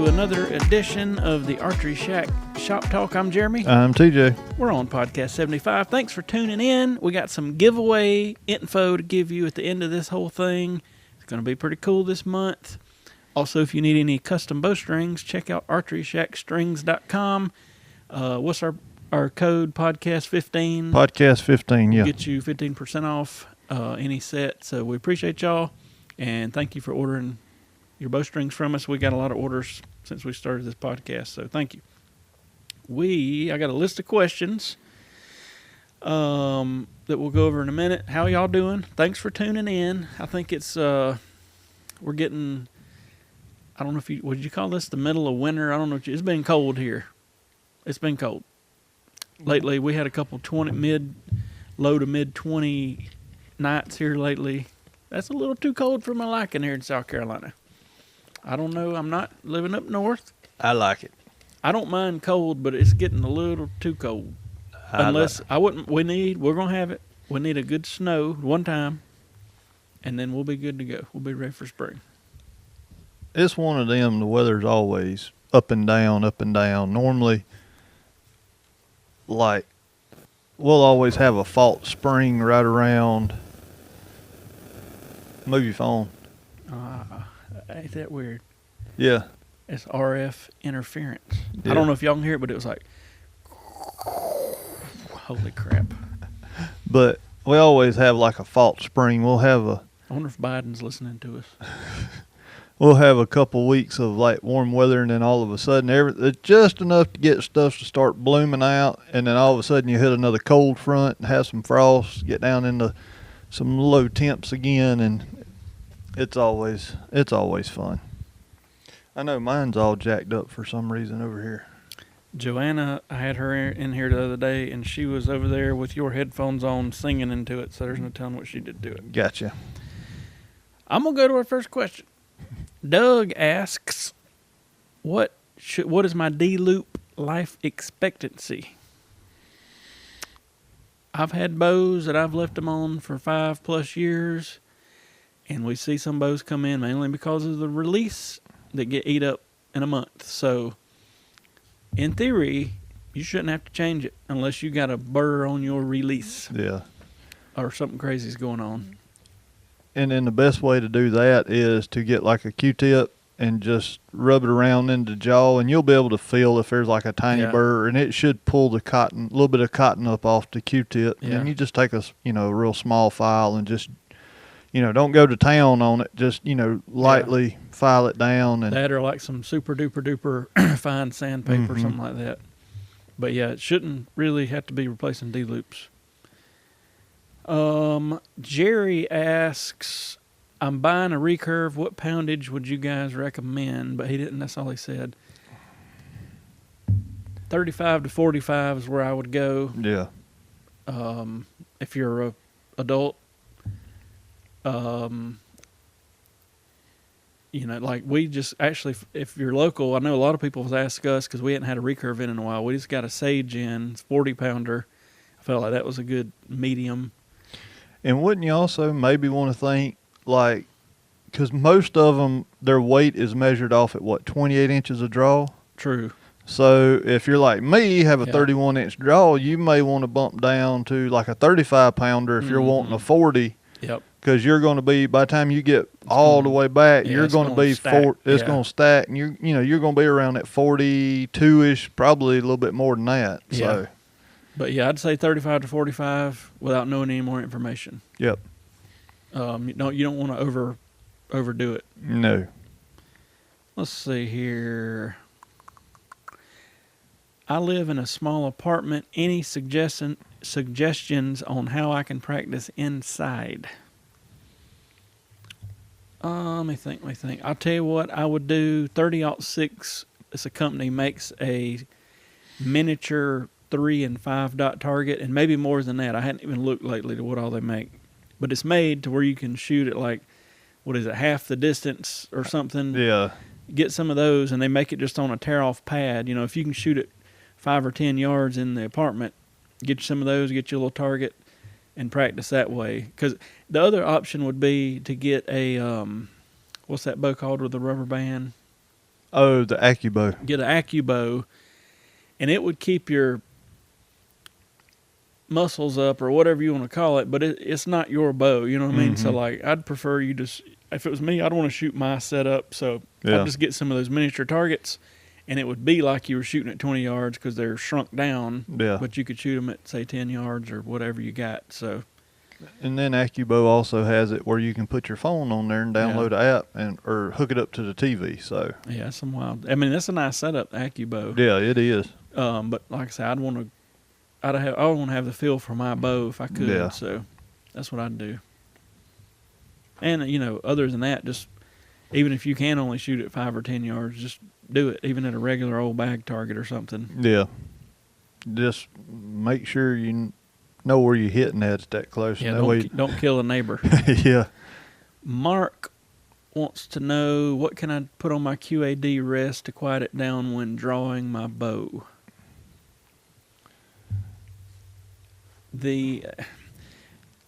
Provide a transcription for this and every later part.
Another edition of the Archeryshack Shop Talk. I'm Jeremy. I'm TJ. We're on podcast 75. Thanks for tuning in. We got some giveaway info to give you at the end of this whole thing. It's going to be pretty cool this month. Also, if you need any custom bowstrings, check out archeryshackstrings.com. What's our code? Podcast 15. Podcast 15, yeah. Get you 15% off any set. So we appreciate y'all, and thank you for ordering your bowstrings from us. We got a lot of orders since we started this podcast, so thank you. I got a list of questions that we'll go over in a minute. How y'all doing? Thanks for tuning in. I think it's we're getting, I don't know if would you call this the middle of winter? I don't know. It's been cold here. It's been cold. Lately, we had a couple low to mid 20 nights here lately. That's a little too cold for my liking here in South Carolina. I don't know. I'm not living up north. I like it. I don't mind cold, but it's getting a little too cold. We're going to have it. We need a good snow one time, and then we'll be good to go. We'll be ready for spring. It's one of them, the weather's always up and down, up and down. Normally, like, we'll always have a false spring right around. Move your phone. Ain't that weird? Yeah. It's RF interference. Yeah. I don't know if y'all can hear it, but it was like, holy crap. But we always have like a false spring. I wonder if Biden's listening to us. We'll have a couple weeks of like warm weather, and then all of a sudden, it's just enough to get stuff to start blooming out, and then all of a sudden you hit another cold front and have some frost, get down into some low temps again, and it's always fun. I know mine's all jacked up for some reason over here. Joanna, I had her in here the other day, and she was over there with your headphones on singing into it, so there's no telling what she did to it. Gotcha. I'm going to go to our first question. Doug asks, what is my Dloop life expectancy? I've had bows that I've left them on for 5+ years. And we see some bows come in mainly because of the release that get eat up in a month. So, in theory, you shouldn't have to change it unless you got a burr on your release. Yeah. Or something crazy is going on. And then the best way to do that is to get like a Q-tip and just rub it around in the jaw, and you'll be able to feel if there's like a tiny burr, and it should pull a little bit of cotton up off the Q-tip. Yeah. And you just take a real small file and just, don't go to town on it. Just, lightly file it down. And that or like some super duper duper fine sandpaper or something like that. But yeah, it shouldn't really have to be replacing D-loops. Jerry asks, I'm buying a Recurve. What poundage would you guys recommend? But that's all he said. 35 to 45 is where I would go. Yeah. If you're a adult. Like we just actually, if you're local, I know a lot of people have asked us because we hadn't had a Recurve in a while. We just got a Sage in, it's 40-pounder. I felt like that was a good medium. And wouldn't you also maybe want to think, like, because most of them, their weight is measured off at 28 inches of draw? True. So if you're like me, have a 31-inch draw, you may want to bump down to like a 35-pounder if you're wanting a 40. Yep. Because you're going to be, by the time you get all the way back, you're going to be it's going to stack, and you're going to be around that 42-ish, probably a little bit more than that. Yeah. So, but yeah, I'd say 35 to 45 without knowing any more information. Yep. You don't want to overdo it. No. Let's see here. I live in a small apartment. Any suggestions on how I can practice inside? Let me think. I'll tell you what I would do. 30-06, it's a company, makes a miniature 3 and 5 dot target, and maybe more than that. I hadn't even looked lately to what all they make. But it's made to where you can shoot at like, half the distance or something. Yeah. Get some of those, and they make it just on a tear-off pad. If you can shoot it 5 or 10 yards in the apartment, get you some of those, get you a little target, and practice that way. Because the other option would be to get a, what's that bow called with the rubber band? Oh, the AccuBow. Get an AccuBow, and it would keep your muscles up or whatever you want to call it, but it's not your bow, you know what I mean? So like, I'd prefer you just, if it was me, I'd want to shoot my setup, so I'd just get some of those miniature targets, and it would be like you were shooting at 20 yards because they're shrunk down, but you could shoot them at, say, 10 yards or whatever you got. So, and then AccuBow also has it where you can put your phone on there and download an app or hook it up to the TV. So yeah, that's some wild. I mean, that's a nice setup, the AccuBow. Yeah, it is. But like I said, I would want to have the feel for my bow if I could. Yeah. So that's what I'd do. And you know, other than that, just even if you can only shoot at 5 or 10 yards, just do it, even at a regular old bag target or something. Yeah. Just make sure you know where you're hitting at that close. Yeah, don't kill a neighbor. Yeah. Mark wants to know, what can I put on my QAD rest to quiet it down when drawing my bow?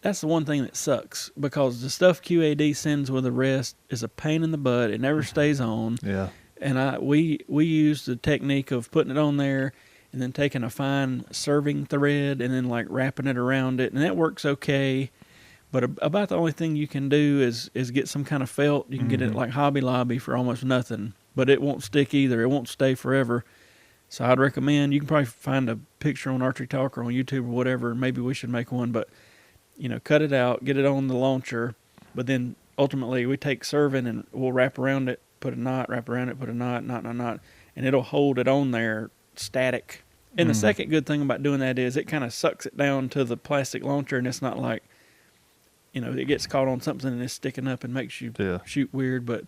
That's the one thing that sucks, because the stuff QAD sends with a rest is a pain in the butt. It never stays on. Yeah. And we use the technique of putting it on there and then taking a fine serving thread and then like wrapping it around it, and that works okay. But about the only thing you can do is get some kind of felt. You can get it like Hobby Lobby for almost nothing, but it won't stick either. It won't stay forever. So I'd recommend, you can probably find a picture on Archery Talk or on YouTube or whatever. Maybe we should make one, but you know, cut it out, get it on the launcher, but then ultimately we take serving and we'll wrap around it, put a knot, wrap around it, put a knot, and it'll hold it on there static. And the second good thing about doing that is it kind of sucks it down to the plastic launcher, and it's not like, you know, it gets caught on something and it's sticking up and makes you shoot weird. But,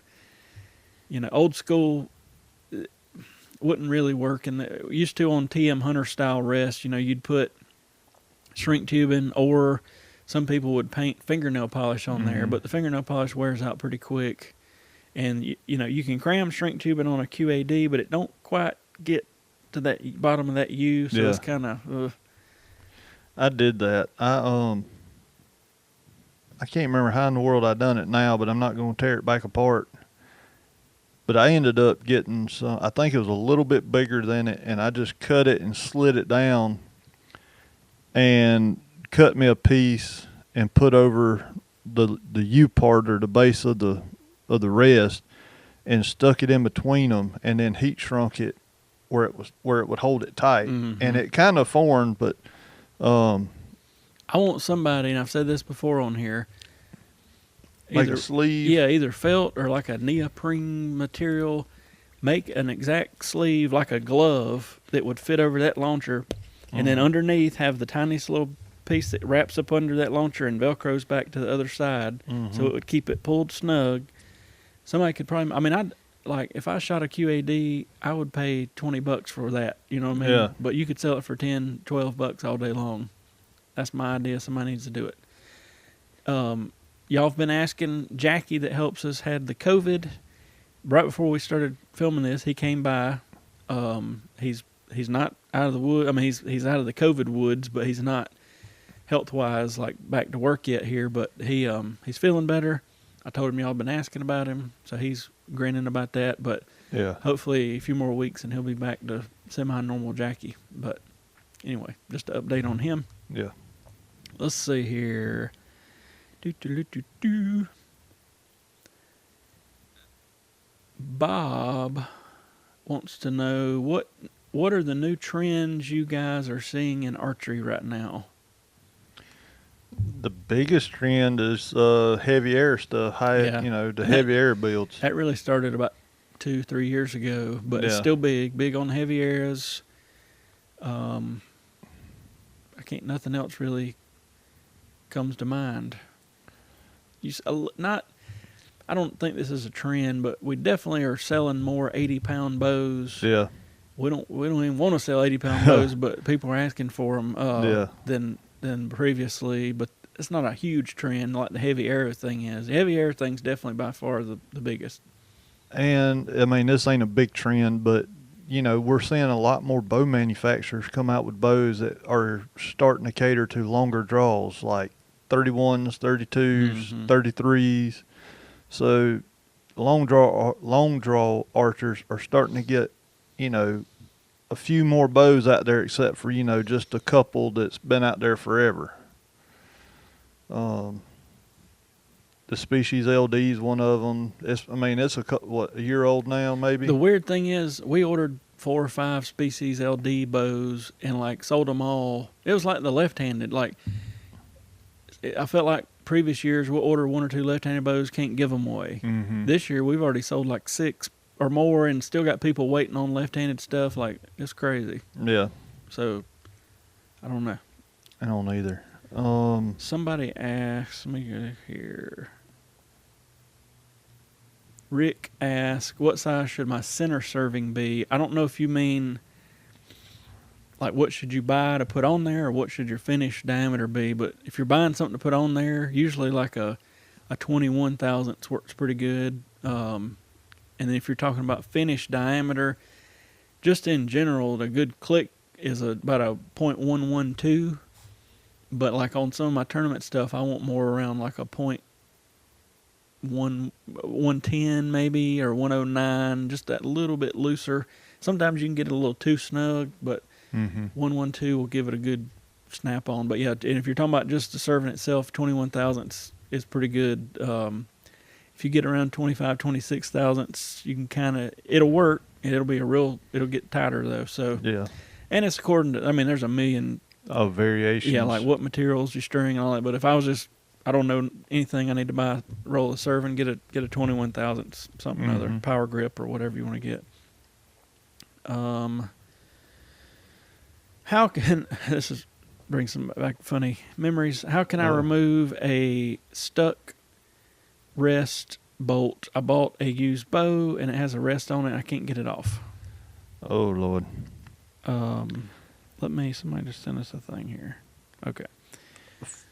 you know, old school wouldn't really work. And used to on TM Hunter style rest, you know, you'd put shrink tubing, or some people would paint fingernail polish on there, but the fingernail polish wears out pretty quick. And, you know, you can cram shrink tubing on a QAD, but it don't quite get to that bottom of that U, so it's kind of... I did that. I can't remember how in the world I done it now, but I'm not going to tear it back apart. But I ended up getting some, I think it was a little bit bigger than it, and I just cut it and slid it down and cut me a piece and put over the U part, or the base of the rest, and stuck it in between them, and then heat shrunk it where it would hold it tight. And it kind of formed, but I want somebody, and I've said this before on here, like a sleeve. Yeah, either felt or like a neoprene material. Make an exact sleeve like a glove that would fit over that launcher, and then underneath have the tiniest little piece that wraps up under that launcher and velcros back to the other side, so it would keep it pulled snug. Somebody could probably, I mean, if I shot a QAD, I would pay $20 for that, you know what I mean? Yeah. But you could sell it for $10, $12 all day long. That's my idea. Somebody needs to do it. Y'all have been asking. Jackie, that helps us, had the COVID. Right before we started filming this, he came by. He's not out of the wood. I mean, he's out of the COVID woods, but he's not health-wise like back to work yet here. But he's feeling better. I told him y'all been asking about him, so he's grinning about that. But hopefully a few more weeks and he'll be back to semi-normal Jackie. But anyway, just to update on him. Yeah. Let's see here. Bob wants to know what are the new trends you guys are seeing in archery right now? The biggest trend is heavy air stuff, the heavy air builds. That really started about 2-3 years ago, but it's still big on heavy airs. Nothing else really comes to mind. I don't think this is a trend, but we definitely are selling more 80-pound bows. Yeah. We don't even want to sell 80-pound bows, but people are asking for them than previously. But it's not a huge trend like the heavy arrow thing is. The heavy arrow thing's definitely by far the biggest. And I mean, this ain't a big trend, but we're seeing a lot more bow manufacturers come out with bows that are starting to cater to longer draws, like 31s, 32s, 33s. So long draw archers are starting to get, a few more bows out there, except for, just a couple that's been out there forever. The Species LD is one of them. It's a year old now, maybe? The weird thing is, we ordered 4 or 5 Species LD bows and sold them all. It was like the left-handed. I felt like previous years we'll order 1 or 2 left-handed bows, can't give them away. Mm-hmm. This year we've already sold 6 or more and still got people waiting on left-handed stuff. It's crazy. Yeah. So, I don't know. I don't either. Somebody asked me here. Rick asked, what size should my center serving be? I don't know if you mean, what should you buy to put on there, or what should your finish diameter be? But if you're buying something to put on there, usually a 21 thousandths works pretty good. And then if you're talking about finish diameter, just in general, the good click is about a 0.112. But on some of my tournament stuff, I want more around a 110 maybe, or 109, just that little bit looser. Sometimes you can get it a little too snug, but 112 will give it a good snap on. But yeah, and if you're talking about just the serving itself, 21 thousandths is pretty good. If you get around 25, 26 thousandths, you can it'll work, and it'll get tighter though. So yeah, and it's according to, there's a million of variations. Yeah, what materials you're stirring and all that. But if I was just, I don't know anything, I need to buy a roll of serving, get a 21 thousandths, something other, power grip or whatever you want to get. How can, bring some back funny memories. How can I remove a stuck rest bolt? I bought a used bow and it has a rest on it. I can't get it off. Oh, Lord. Somebody just sent us a thing here. Okay.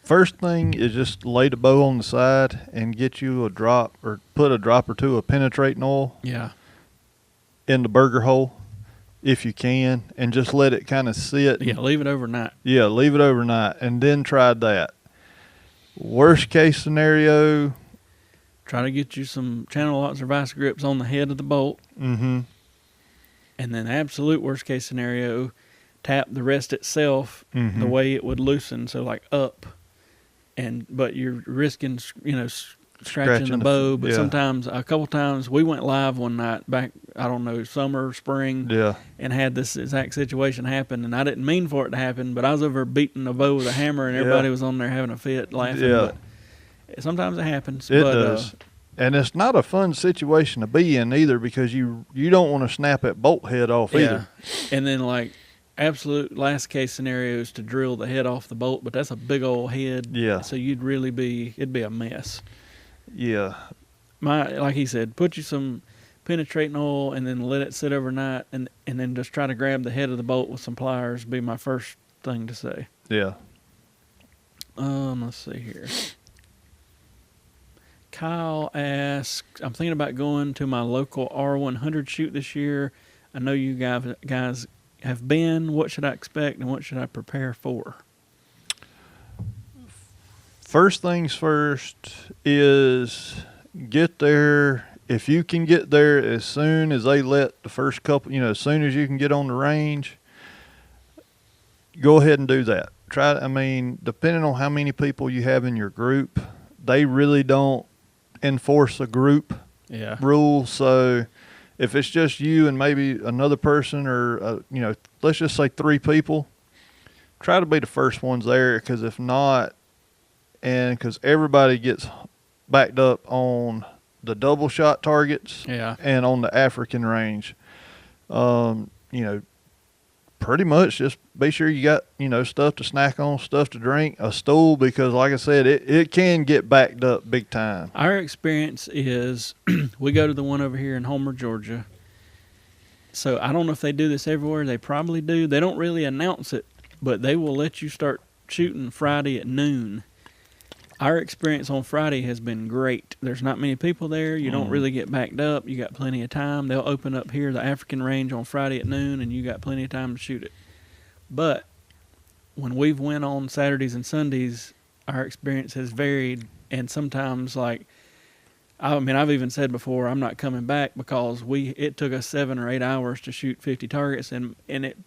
First thing is just lay the bow on the side and get you a drop, or put a drop or two of penetrating oil. Yeah. In the burger hole, if you can, and just let it kind of sit. Yeah, leave it overnight. Yeah, leave it overnight, and then try that. Worst case scenario, try to get you some channel locks or vice grips on the head of the bolt. Mm-hmm. And then absolute worst case scenario, tap the rest itself the way it would loosen, so up. But you're risking, scratching the bow. But sometimes, a couple times, we went live one night back, I don't know, summer, spring, and had this exact situation happen. And I didn't mean for it to happen, but I was over beating the bow with a hammer, and everybody was on there having a fit, laughing. Yeah. But sometimes it happens. It does. And it's not a fun situation to be in either, because you don't want to snap that bolt head off either. And then absolute last case scenario is to drill the head off the bolt, but that's a big old head. Yeah. So it'd be a mess. Yeah. Like he said, put you some penetrating oil and then let it sit overnight, and then just try to grab the head of the bolt with some pliers be my first thing to say. Yeah. Let's see here. Kyle asks, I'm thinking about going to my local R100 shoot this year. I know you guys have been. What should I expect and what should I prepare for? First things first is get there. If you can get there as soon as they let the first couple, as soon as you can get on the range, go ahead and do that. Depending on how many people you have in your group, they really don't enforce a group rule. So if it's just you and maybe another person, or let's just say 3 people, try to be the first ones there, because if not, and because everybody gets backed up on the double shot targets and on the African range, pretty much just be sure you got, stuff to snack on, stuff to drink, a stool, because like I said, it can get backed up big time. Our experience is we go to the one over here in Homer, Georgia. So I don't know if they do this everywhere. They probably do. They don't really announce it, but they will let you start shooting Friday at noon. Our experience on Friday has been great. There's not many people there. You don't really get backed up. You got plenty of time. They'll open up here, the African range, on Friday at noon, and you got plenty of time to shoot it. But when we've went on Saturdays and Sundays, our experience has varied. And sometimes, like, I mean, I've even said before, I'm not coming back because it took us 7 or 8 hours to shoot 50 targets, and it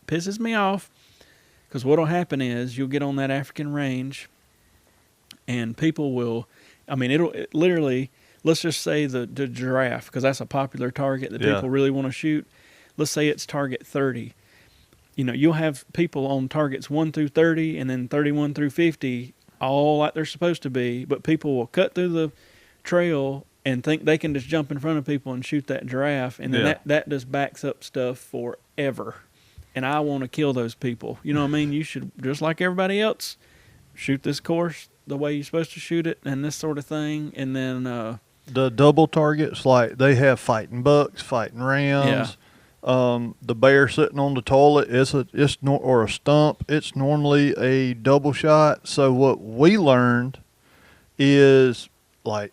pisses me off because what'll happen is you'll get on that African range, and people will, I mean, it literally, let's just say the giraffe, because that's a popular target that people really want to shoot. Let's say it's target 30. You know, you'll have people on targets 1 through 30 and then 31 through 50, all like they're supposed to be, but people will cut through the trail and think they can just jump in front of people and shoot that giraffe, and then that just backs up stuff forever. And I want to kill those people. You know what I mean? You should, just like everybody else, shoot this course the way you're supposed to shoot it and this sort of thing. And then the double targets, like they have fighting bucks, fighting rams. The bear sitting on the toilet or a stump. It's normally a double shot. So what we learned is, like,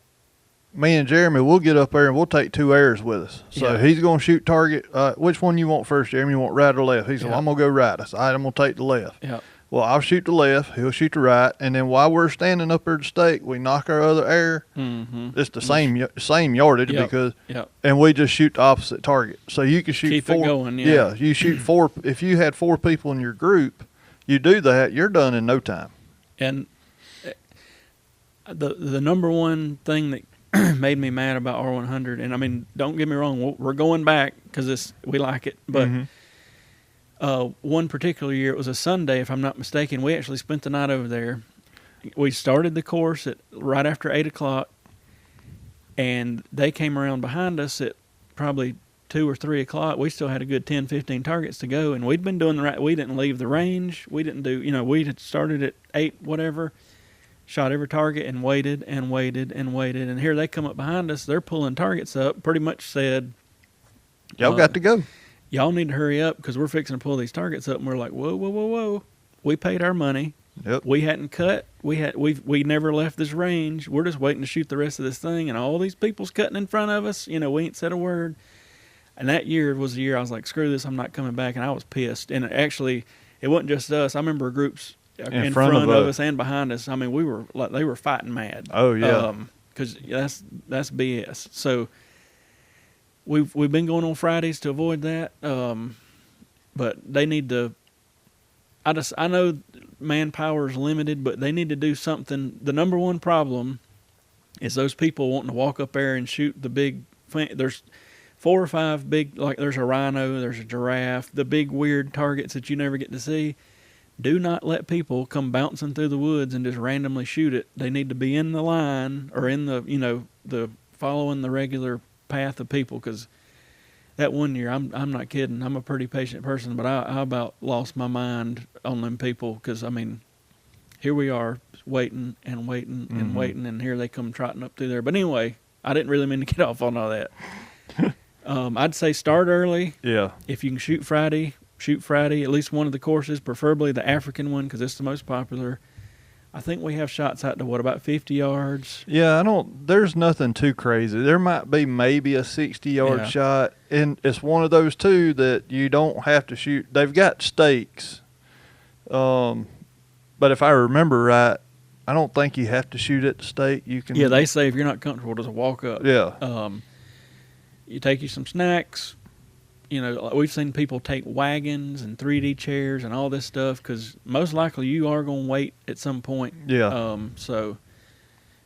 me and Jeremy, we'll get up there and we'll take 2 airs with us. So he's going to shoot target. Which one you want first, Jeremy? You want right or left? He said, well, I'm going to go right. I said, all right, I'm going to take the left. Yeah. Well, I'll shoot the left. He'll shoot the right. And then while we're standing up there at the stake, we knock our other air. Mm-hmm. It's the same yardage because, and we just shoot the opposite target. So you can shoot Keep 4. It going, yeah, you shoot 4. If you had 4 people in your group, you do that, you're done in no time. And the number one thing that made me mad about R100, and I mean, don't get me wrong, we're going back because we like it, but one particular year, it was a Sunday, if I'm not mistaken, we actually spent the night over there. We started the course at right after 8 o'clock, and they came around behind us at probably 2 or 3 o'clock. We still had a good 10, 15 targets to go, and we'd been doing we didn't leave the range. We didn't do, we had started at 8, whatever, shot every target and waited and waited and waited. And here they come up behind us. They're pulling targets up, pretty much said, y'all got to go. Y'all need to hurry up because we're fixing to pull these targets up. And we're like, whoa, whoa, whoa, whoa. We paid our money. Yep. We hadn't cut. We never left this range. We're just waiting to shoot the rest of this thing. And all these people's cutting in front of us. We ain't said a word. And that year was the year I was like, screw this, I'm not coming back. And I was pissed. And actually, it wasn't just us. I remember groups in front of us and behind us. I mean, we were like, they were fighting mad. Oh, yeah. Because that's BS. So we've been going on Fridays to avoid that. But they need to. I know manpower is limited, but they need to do something. The number one problem is those people wanting to walk up there and shoot the big. There's 4 or 5 big, like there's a rhino, there's a giraffe, the big weird targets that you never get to see. Do not let people come bouncing through the woods and just randomly shoot it. They need to be in the line or in the the following the regular path of people, because that one year, I'm not kidding, I'm a pretty patient person, but I about lost my mind on them people, because, I mean, here we are waiting and waiting and waiting, and here they come trotting up through there. But anyway, I didn't really mean to get off on all that. I'd say start early. Yeah. If you can shoot Friday, at least one of the courses, preferably the African one, because it's the most popular. I think we have shots out to, about 50 yards? Yeah, there's nothing too crazy. There might be maybe a 60-yard shot, and it's one of those, too, that you don't have to shoot. They've got stakes, but if I remember right, I don't think you have to shoot at the stake. You can. Yeah, they say if you're not comfortable, just walk up. Yeah. You take you some snacks. We've seen people take wagons and 3D chairs and all this stuff, because most likely you are going to wait at some point. Yeah. And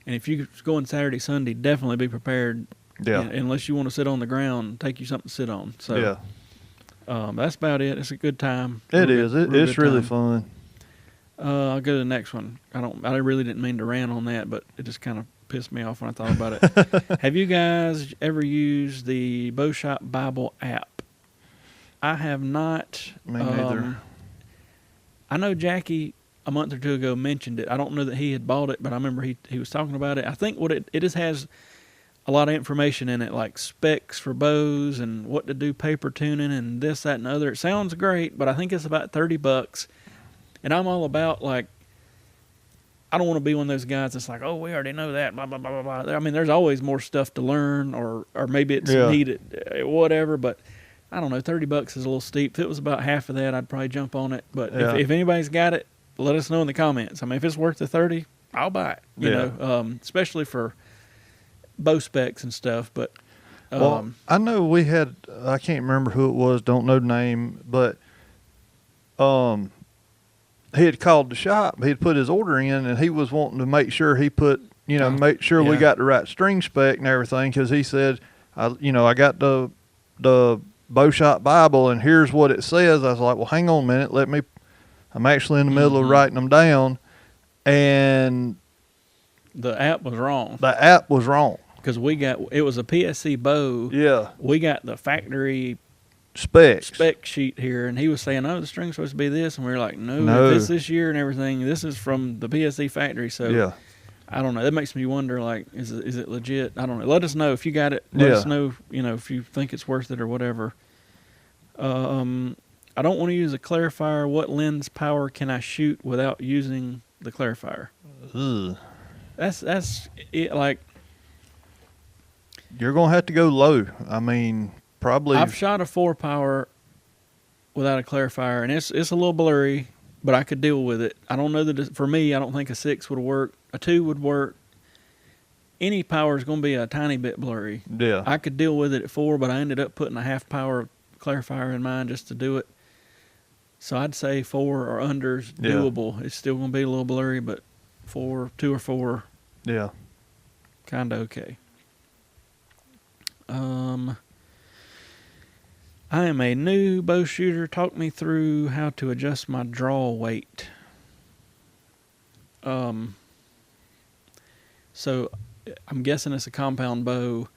if you're going Saturday, Sunday, definitely be prepared. Yeah. Unless you want to sit on the ground, take you something to sit on. So yeah. That's about it. It's a good time. It's really fun. I'll go to the next one. I really didn't mean to rant on that, but it just kind of pissed me off when I thought about it. Have you guys ever used the Bow Shop Bible app? I have not. Me neither. I know Jackie a month or two ago mentioned it. I don't know that he had bought it, but I remember he was talking about it. I think what it just has a lot of information in it, like specs for bows and what to do paper tuning and this, that, and the other. It sounds great, but I think it's about $30. And I'm all about, like, I don't want to be one of those guys that's like, oh, we already know that, blah, blah, blah, blah, blah. I mean, there's always more stuff to learn, or maybe it's needed, whatever. But I don't know, $30 is a little steep. If it was about half of that, I'd probably jump on it. But if anybody's got it, let us know in the comments. I mean, if it's worth the 30, I'll buy it. You know, especially for bow specs and stuff. But well, I know we had, I can't remember who it was, don't know the name, but he had called the shop. He had put his order in, and he was wanting to make sure he put, make sure we got the right string spec and everything, because he said, I got the Bow Shop Bible, and here's what it says. I was like, well, hang on a minute. I'm actually in the middle of writing them down, and the app was wrong. The app was wrong. Because it was a PSC bow. Yeah. We got the factory spec sheet here, and he was saying, oh, the string's supposed to be this, and we were like, no. This year and everything, this is from the PSC factory. So I don't know. That makes me wonder, like, is it legit? I don't know. Let us know if you got it. Let us know, if you think it's worth it or whatever. I don't want to use a clarifier. What lens power can I shoot without using the clarifier? Ugh. That's it. Like, you're gonna have to go low. I mean, probably. I've shot a 4-power without a clarifier, and it's a little blurry, but I could deal with it. I don't know that for me. I don't think a 6 would work. A 2 would work. Any power is going to be a tiny bit blurry. Yeah. I could deal with it at 4, but I ended up putting a 1/2-power clarifier in mine just to do it. So I'd say 4 or under is doable. It's still going to be a little blurry, but 2 or 4. Yeah. Kind of okay. I am a new bow shooter. Talk me through how to adjust my draw weight. So I'm guessing it's a compound bow.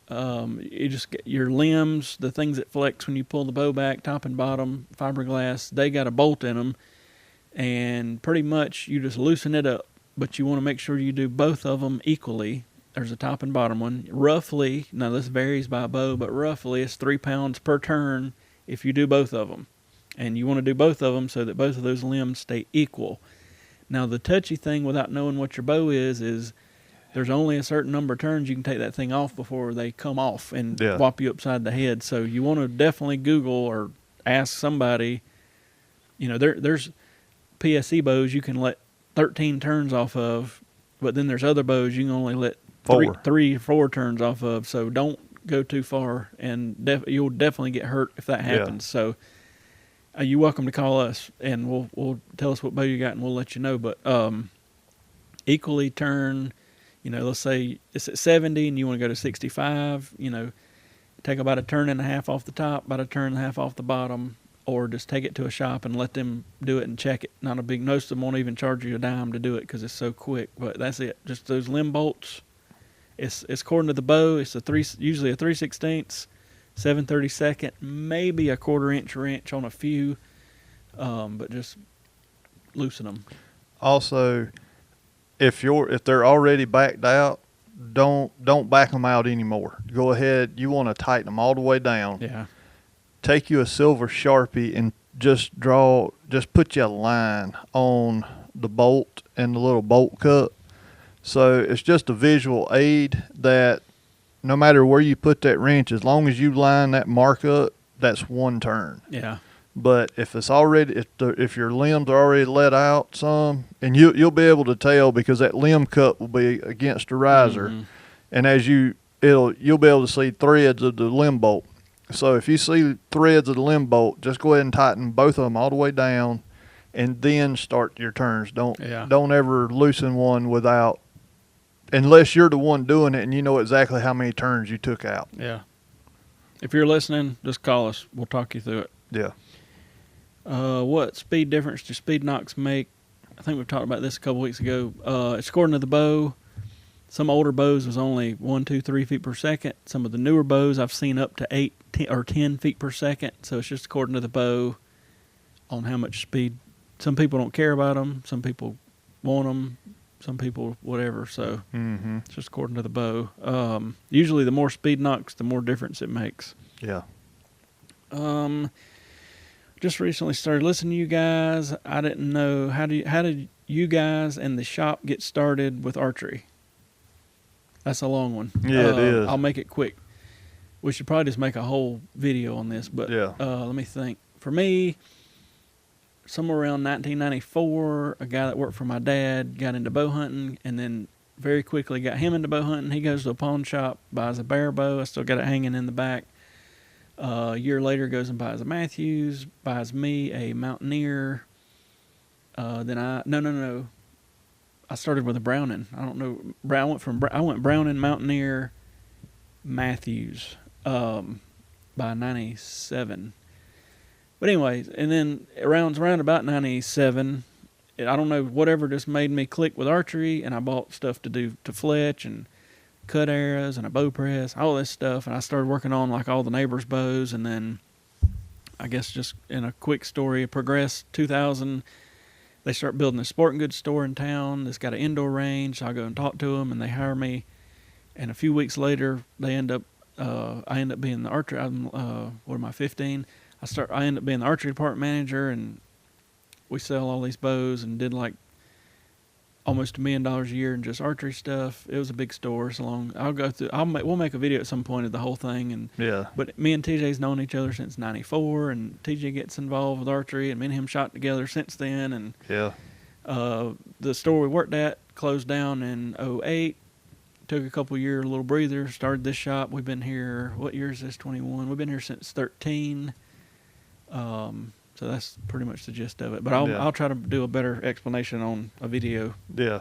You just get your limbs, the things that flex when you pull the bow back, top and bottom, fiberglass, they got a bolt in them, and pretty much you just loosen it up, but you want to make sure you do both of them equally. There's a top and bottom one. Roughly, now this varies by bow, but roughly it's 3 pounds per turn if you do both of them. And you want to do both of them so that both of those limbs stay equal. Now the touchy thing without knowing what your bow is there's only a certain number of turns you can take that thing off before they come off and whop you upside the head. So you want to definitely Google or ask somebody. There's PSC bows you can let 13 turns off of, but then there's other bows you can only let 3 or 4 turns off of. So don't go too far, and you'll definitely get hurt if that happens. So you're welcome to call us, and we'll tell us what bow you got, and we'll let you know. But equally turn. Let's say it's at 70 and you want to go to 65. Take about a turn and a half off the top, about a turn and a half off the bottom, or just take it to a shop and let them do it and check it. Most of them won't even charge you a dime to do it because it's so quick. But that's it. Just those limb bolts. It's according to the bow. It's usually a 3/16, 7/32, maybe a 1/4 inch or inch on a few, but just loosen them. Also, if they're already backed out, don't back them out anymore. Go ahead. You want to tighten them all the way down. Yeah. Take you a silver Sharpie and just put you a line on the bolt and the little bolt cup. So it's just a visual aid that no matter where you put that wrench, as long as you line that mark up, that's 1 turn. Yeah. But if it's already, if your limbs are already let out some, and you'll be able to tell because that limb cup will be against the riser, and as you'll be able to see threads of the limb bolt. So if you see threads of the limb bolt, just go ahead and tighten both of them all the way down, and then start your turns. Don't ever loosen one unless you're the one doing it and you know exactly how many turns you took out. Yeah. If you're listening, just call us. We'll talk you through it. Yeah. What speed difference do speed knocks make? I think we've talked about this a couple weeks ago. It's according to the bow. Some older bows was only 1, 2, 3 feet per second. Some of the newer bows I've seen up to 8 or 10 feet per second. So it's just according to the bow on how much speed. Some people don't care about them. Some people want them. Some people whatever. So it's just according to the bow. Usually the more speed knocks, the more difference it makes. Yeah. Just recently started listening to you guys. I didn't know how did you guys and the shop get started with archery? That's a long one. Yeah, it is. I'll make it quick. We should probably just make a whole video on this, but Yeah. let me think. For me, somewhere around 1994, a guy that worked for my dad got into bow hunting, and then very quickly got him into bow hunting. He goes to a pawn shop, buys a bear bow. I still got it hanging in the back. A year later, goes and buys a Matthews, buys me a Mountaineer. Then I started with a Browning. I don't know. I went Browning, Mountaineer, Matthews, by 97. But anyways, and then around about 97, I don't know, whatever just made me click with archery, and I bought stuff to do to fletch and cut arrows and a bow press, all this stuff, and I started working on like all the neighbors' bows, and then I guess just in a quick story, it progressed. 2000, they start building a sporting goods store in town that's got an indoor range, so I go and talk to them, and they hire me, and a few weeks later, I end up being the archery, what am I, 15? I end up being the archery department manager, and we sell all these bows and did like almost $1 million a year in just archery stuff. It was a big store. So long. We'll make a video at some point of the whole thing. And Yeah. But me and TJ's known each other since '94, and TJ gets involved with archery, and me and him shot together since then. And Yeah. The store we worked at closed down in '08. Took a couple year little breather. Started this shop. We've been here. What year is this? 21. We've been here since 13. So that's pretty much the gist of it. But I'll try to do a better explanation on a video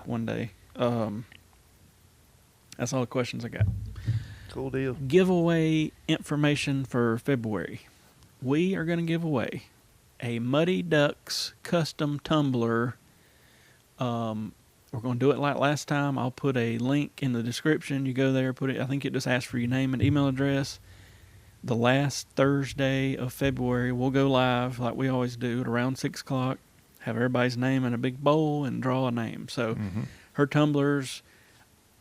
one day. That's all the questions I got. Cool deal. Giveaway information for February. We are going to give away a Muddy Ducks custom tumbler. We're going to do it like last time. I'll put a link in the description. You go there, put it. I think it just asks for your name and email address. The last Thursday of February, we'll go live like we always do at around 6 o'clock, have everybody's name in a big bowl, and draw a name. So her tumblers,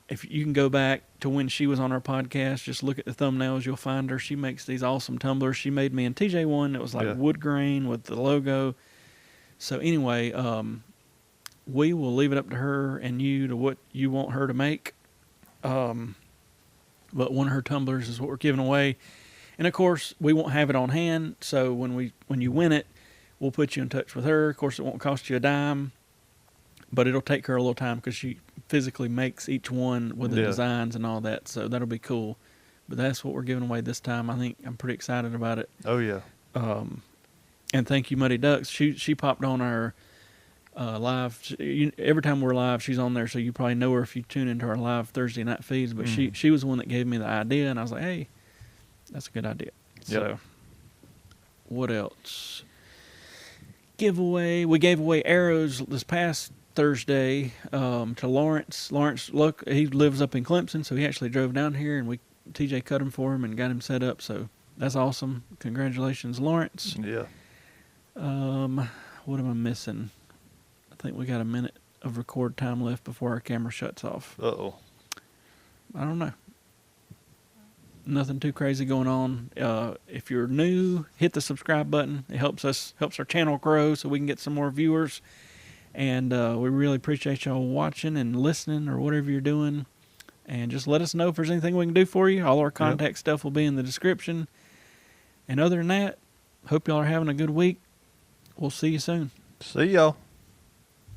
if you can go back to when she was on our podcast, just look at the thumbnails, you'll find her. She makes these awesome tumblers. She made me and TJ one that was like wood grain with the logo. So anyway, we will leave it up to her and you to what you want her to make. But one of her tumblers is what we're giving away. And, of course, we won't have it on hand, so when you win it, we'll put you in touch with her. Of course, it won't cost you a dime, but it'll take her a little time because she physically makes each one with the designs and all that, so that'll be cool. But that's what we're giving away this time. I think I'm pretty excited about it. Oh, yeah. And thank you, Muddy Ducks. She popped on our live. Every time we're live, she's on there, so you probably know her if you tune into our live Thursday night feeds. But she was the one that gave me the idea, and I was like, hey, that's a good idea. So, what else? Giveaway. We gave away arrows this past Thursday to Lawrence. Lawrence, look, he lives up in Clemson, so he actually drove down here, and TJ cut him for him and got him set up. So that's awesome. Congratulations, Lawrence. Yeah. What am I missing? I think we got a minute of record time left before our camera shuts off. Uh-oh. I don't know. Nothing too crazy going on. If you're new, hit the subscribe button. It helps our channel grow so we can get some more viewers. And we really appreciate y'all watching and listening or whatever you're doing. And just let us know if there's anything we can do for you. All our contact stuff will be in the description. And other than that, hope y'all are having a good week. We'll see you soon. See y'all.